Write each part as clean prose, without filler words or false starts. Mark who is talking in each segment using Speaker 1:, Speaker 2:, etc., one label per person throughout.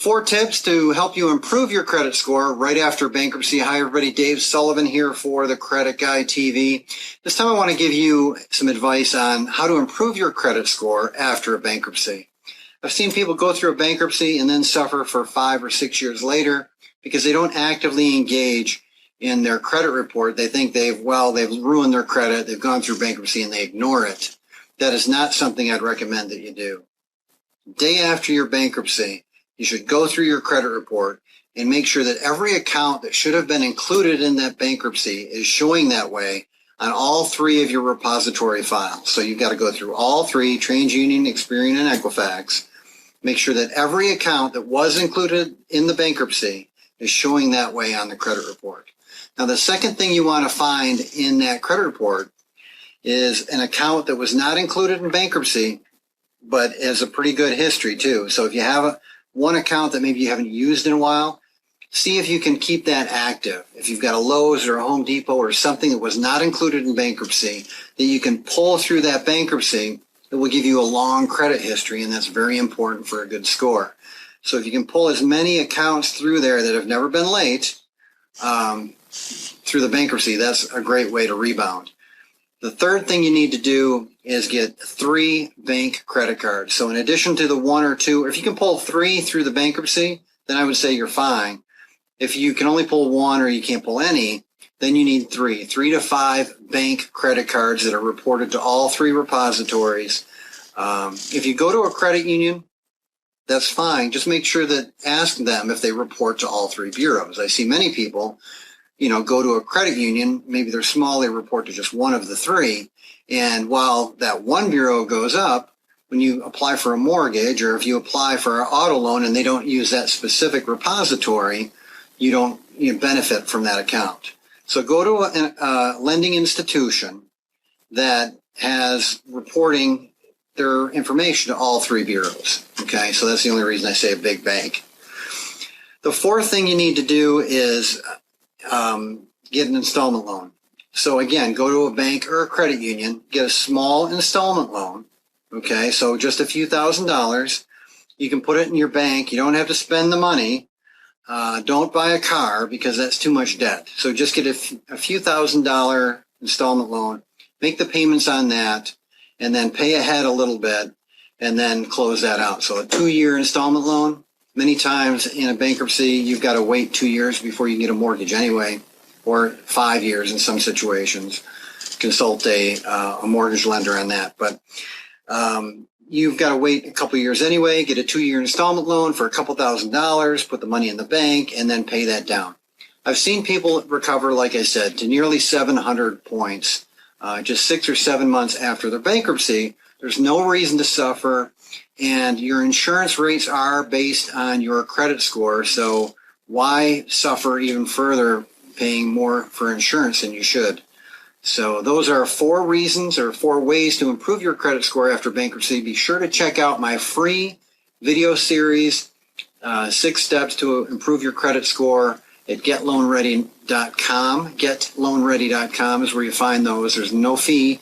Speaker 1: 4 tips to help you improve your credit score right after bankruptcy. Hi, everybody. Dave Sullivan here for the Credit Guy TV. This time I want to give you some advice on how to improve your credit score after a bankruptcy. I've seen people go through a bankruptcy and then suffer for 5 or 6 years later because they don't actively engage in their credit report. They think they've ruined their credit, they've gone through bankruptcy, and they ignore it. That is not something I'd recommend that you do. Day after your bankruptcy, you should go through your credit report and make sure that every account that should have been included in that bankruptcy is showing that way on all 3 of your repository files. So you've got to go through all 3, TransUnion, Experian, and Equifax. Make sure that every account that was included in the bankruptcy is showing that way on the credit report. Now, the second thing you want to find in that credit report is an account that was not included in bankruptcy, but has a pretty good history too. So if you have one account that maybe you haven't used in a while, see if you can keep that active. If you've got a Lowe's or a Home Depot or something that was not included in bankruptcy that you can pull through that bankruptcy, it will give you a long credit history, and that's very important for a good score. So if you can pull as many accounts through there that have never been late through the bankruptcy, that's a great way to rebound. The third thing you need to do is get 3 bank credit cards. So in addition to the 1 or 2, or if you can pull 3 through the bankruptcy, then I would say you're fine. If you can only pull 1 or you can't pull any, then you need 3 to 5 bank credit cards that are reported to all 3 repositories. If you go to a credit union, that's fine. Just make sure that ask them if they report to all 3 bureaus. I see many people, go to a credit union, maybe they're small, they report to just 1 of the 3. And while that one bureau goes up, when you apply for a mortgage or if you apply for an auto loan and they don't use that specific repository, you don't benefit from that account. So go to a lending institution that has reporting their information to all 3 bureaus. Okay, so that's the only reason I say a big bank. The 4th thing you need to do is get an installment loan. So again, go to a bank or a credit union, get a small installment loan. Okay, so just a few $1,000s. You can put it in your bank. You don't have to spend the money. Don't buy a car because that's too much debt. So just get a few $1,000 installment loan, make the payments on that, and then pay ahead a little bit, and then close that out. So a 2-year installment loan. Many times in a bankruptcy, you've got to wait 2 years before you can get a mortgage anyway, or 5 years in some situations. Consult a mortgage lender on that. But you've got to wait a couple years anyway, get a 2-year installment loan for a couple $1,000s, put the money in the bank, and then pay that down. I've seen people recover, like I said, to nearly 700 points just 6 or 7 months after their bankruptcy. There's no reason to suffer, and your insurance rates are based on your credit score, so why suffer even further paying more for insurance than you should? So those are 4 reasons or 4 ways to improve your credit score after bankruptcy. Be sure to check out my free video series, 6 steps to improve your credit score at getloanready.com. Getloanready.com is where you find those. There's no fee.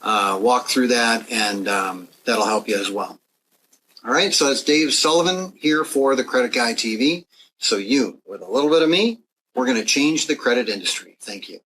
Speaker 1: Walk through that, and that'll help you as well. All right, so it's Dave Sullivan here for the Credit Guy TV. So you, with a little bit of me, we're going to change the credit industry. Thank you.